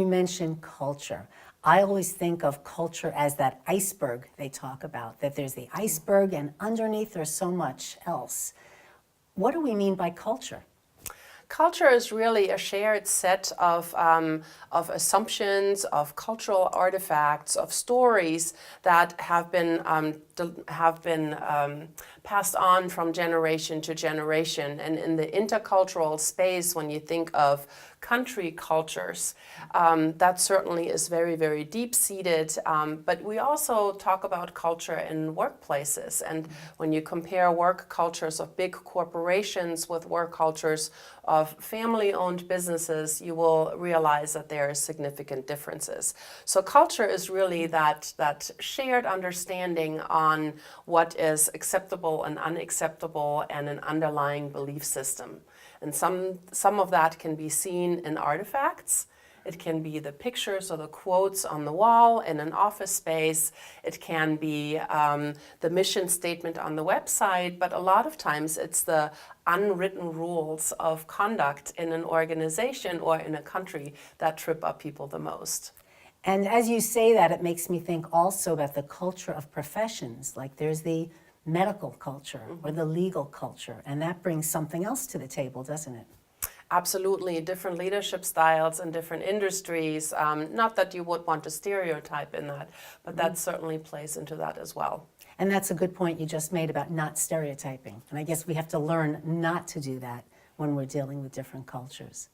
you mention culture, I always think of culture as that iceberg they talk about, that there's the iceberg and underneath there's so much else. What do we mean by culture? Culture is really a shared set of assumptions, of cultural artifacts, of stories that have been passed on from generation to generation. And in the intercultural space, when you think of country cultures, that certainly is very, very deep-seated. But we also talk about culture in workplaces. And when you compare work cultures of big corporations with work cultures of family-owned businesses, you will realize that there are significant differences. So culture is really that shared understanding on what is acceptable and unacceptable and an underlying belief system. And some of that can be seen in artifacts. It can be the pictures or the quotes on the wall in an office space. It can be the mission statement on the website, but a lot of times it's the unwritten rules of conduct in an organization or in a country that trip up people the most. And as you say that, it makes me think also about the culture of professions. Like there's the medical culture or the legal culture, and that brings something else to the table, doesn't it? Absolutely, different leadership styles in different industries. Not that you would want to stereotype in that, but that certainly plays into that as well. And that's a good point you just made about not stereotyping. And I guess we have to learn not to do that when we're dealing with different cultures.